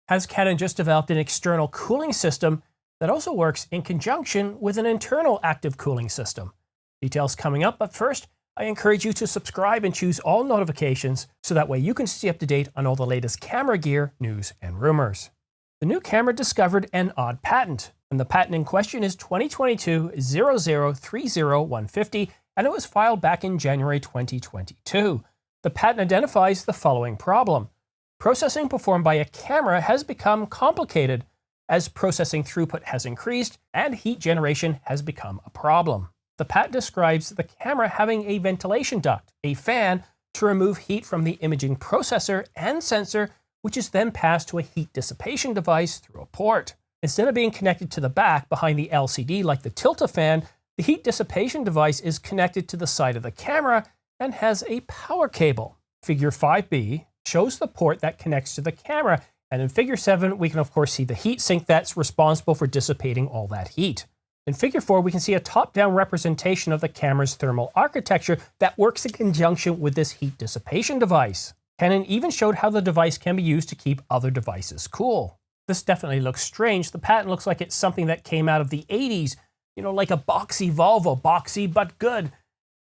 has Canon just developed an external cooling system that also works in conjunction with an internal active cooling system. Details coming up, but first, I encourage you to subscribe and choose all notifications so that way you can stay up to date on all the latest camera gear, news, and rumors. The new camera discovered an odd patent, and the patent in question is 2022-00-30150, and it was filed back in January 2022. The patent identifies the following problem. Processing performed by a camera has become complicated as processing throughput has increased and heat generation has become a problem. The patent describes the camera having a ventilation duct, a fan, to remove heat from the imaging processor and sensor, which is then passed to a heat dissipation device through a port. Instead of being connected to the back behind the LCD like the tilt-a-fan, the heat dissipation device is connected to the side of the camera and has a power cable. Figure 5b shows the port that connects to the camera, and in Figure 7 we can of course see the heat sink that's responsible for dissipating all that heat. In Figure 4 we can see a top-down representation of the camera's thermal architecture that works in conjunction with this heat dissipation device. Canon even showed how the device can be used to keep other devices cool. This definitely looks strange. The patent looks like it's something that came out of the 80s, you know, like a boxy Volvo, boxy but good.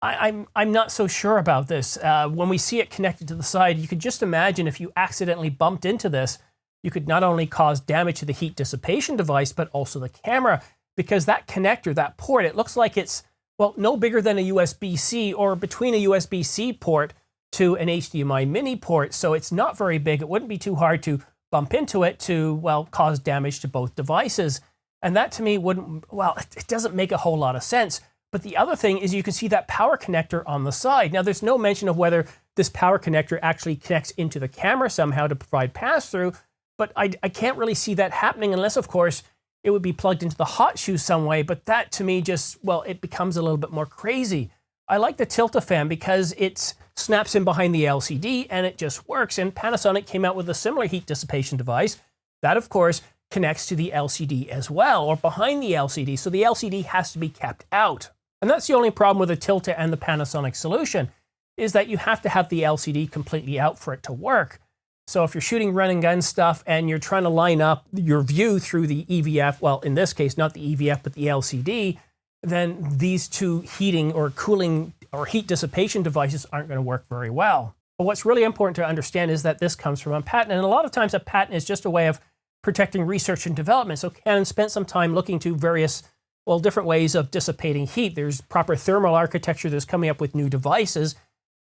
I'm not so sure about this. When we see it connected to the side, you could just imagine if you accidentally bumped into this, you could not only cause damage to the heat dissipation device, but also the camera, because that connector, that port, it looks like it's, well, no bigger than a USB-C or between a USB-C port to an HDMI mini port, so it's not very big. It wouldn't be too hard to bump into it to, well, cause damage to both devices. And that to me wouldn't, well, it doesn't make a whole lot of sense. But the other thing is you can see that power connector on the side. Now there's no mention of whether this power connector actually connects into the camera somehow to provide pass-through, but I can't really see that happening unless, of course, it would be plugged into the hot shoe some way, but that to me just, well, it becomes a little bit more crazy. I like the tilt-a-fan because it snaps in behind the LCD and it just works, and Panasonic came out with a similar heat dissipation device that, of course, connects to the LCD as well, or behind the LCD, so the LCD has to be kept out. And that's the only problem with the Tilta and the Panasonic solution, is that you have to have the LCD completely out for it to work. So if you're shooting run and gun stuff and you're trying to line up your view through the EVF, well, in this case, not the EVF, but the LCD, then these two heating or cooling or heat dissipation devices aren't going to work very well. But what's really important to understand is that this comes from a patent, and a lot of times a patent is just a way of protecting research and development. So Canon spent some time looking to various, well, different ways of dissipating heat. There's proper thermal architecture that's coming up with new devices,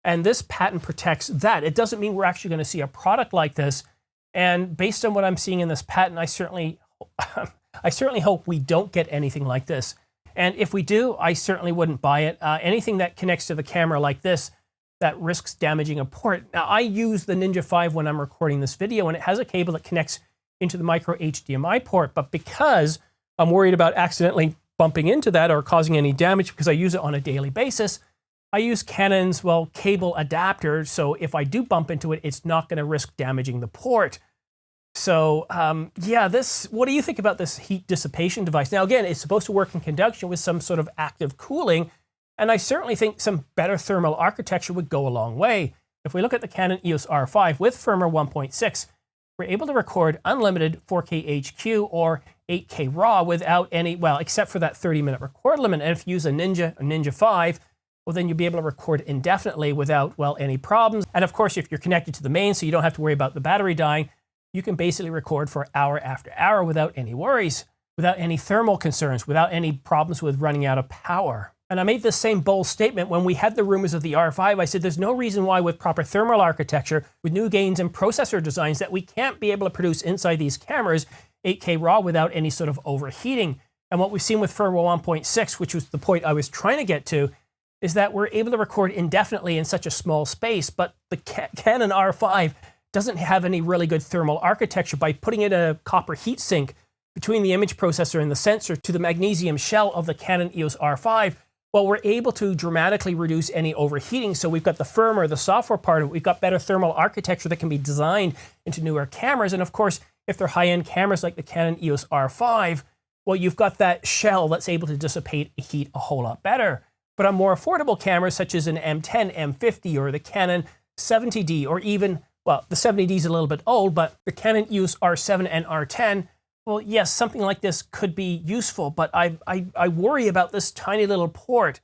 and this patent protects that. It doesn't mean we're actually going to see a product like this, and based on what I'm seeing in this patent, I certainly hope we don't get anything like this. And if we do, I certainly wouldn't buy it. Anything that connects to the camera like this that risks damaging a port. Now, I use the Ninja 5 when I'm recording this video, and it has a cable that connects into the micro HDMI port, but because I'm worried about accidentally bumping into that or causing any damage because I use it on a daily basis, I use Canon's, well, cable adapter, so if I do bump into it, it's not going to risk damaging the port. So, yeah, what do you think about this heat dissipation device? Now, again, it's supposed to work in conjunction with some sort of active cooling, and I certainly think some better thermal architecture would go a long way. If we look at the Canon EOS R5 with firmware 1.6, we're able to record unlimited 4K HQ or 8K RAW without any, well, except for that 30-minute record limit. And if you use a Ninja 5, well, then you'll be able to record indefinitely without, well, any problems. And of course, if you're connected to the main, so you don't have to worry about the battery dying, you can basically record for hour after hour without any worries, without any thermal concerns, without any problems with running out of power. And I made this same bold statement when we had the rumors of the R5. I said there's no reason why with proper thermal architecture, with new gains in processor designs, that we can't be able to produce inside these cameras 8K RAW without any sort of overheating. And what we've seen with firmware 1.6, which was the point I was trying to get to, is that we're able to record indefinitely in such a small space, but the Canon R5 doesn't have any really good thermal architecture. By putting in a copper heatsink between the image processor and the sensor to the magnesium shell of the Canon EOS R5, well, we're able to dramatically reduce any overheating. So we've got the firmware, the software part of it. We've got better thermal architecture that can be designed into newer cameras. And of course, if they're high-end cameras like the Canon EOS R5, well, you've got that shell that's able to dissipate heat a whole lot better. But on more affordable cameras, such as an M10, M50, or the Canon 70D, or even, well, the 70D is a little bit old, but the Canon EOS R7 and R10, well, yes, something like this could be useful, but I worry about this tiny little port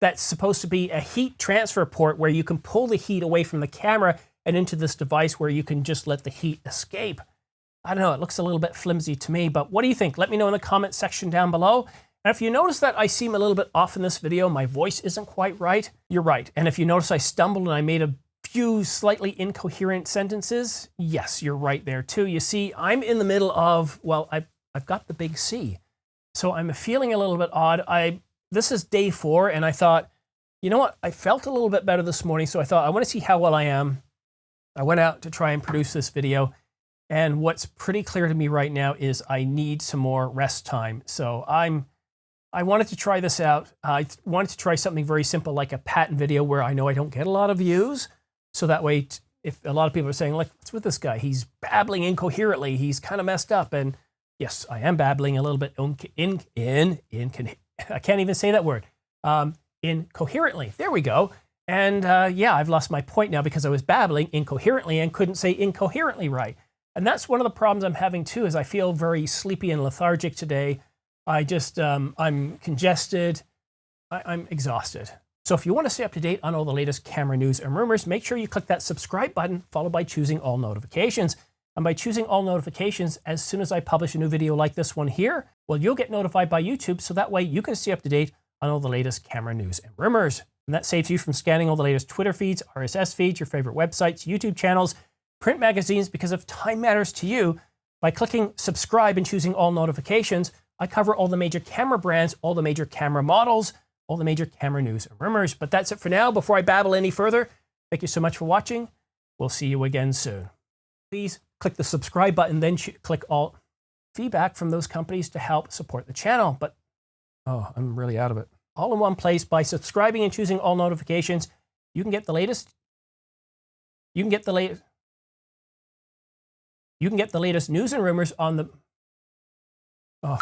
that's supposed to be a heat transfer port where you can pull the heat away from the camera and into this device where you can just let the heat escape. I don't know, it looks a little bit flimsy to me, but what do you think? Let me know in the comment section down below. And if you notice that I seem a little bit off in this video, my voice isn't quite right, you're right. And if you notice I stumbled and I made a few slightly incoherent sentences, yes, you're right there too. You see, I'm in the middle of, well, I've got the big C. So I'm feeling a little bit odd. This is day 4, and I thought, you know what? I felt a little bit better this morning, so I thought I want to see how well I am. I went out to try and produce this video, and what's pretty clear to me right now is I need some more rest time. So I wanted to try this out. I wanted to try something very simple like a patent video where I know I don't get a lot of views. So that way, if a lot of people are saying, like, what's with this guy? He's babbling incoherently. He's kind of messed up. And yes, I am babbling a little bit I can't even say that word. Incoherently. There we go. And yeah, I've lost my point now because I was babbling incoherently and couldn't say incoherently right. And that's one of the problems I'm having too, is I feel very sleepy and lethargic today. I just, I'm congested. I'm exhausted. So if you want to stay up to date on all the latest camera news and rumors, make sure you click that subscribe button, followed by choosing all notifications. And by choosing all notifications, as soon as I publish a new video like this one here, well, you'll get notified by YouTube, so that way you can stay up to date on all the latest camera news and rumors. And that saves you from scanning all the latest Twitter feeds, RSS feeds, your favorite websites, YouTube channels, print magazines, because if time matters to you, by clicking subscribe and choosing all notifications, I cover all the major camera brands, all the major camera models, all the major camera news and rumors. But that's it for now. Before I babble any further, thank you so much for watching. We'll see you again soon. Please click the subscribe button, then click all feedback from those companies to help support the channel. But, oh, I'm really out of it. All in one place. By subscribing and choosing all notifications, you can get the latest. You can get the latest. You can get the latest news and rumors on the. Oh.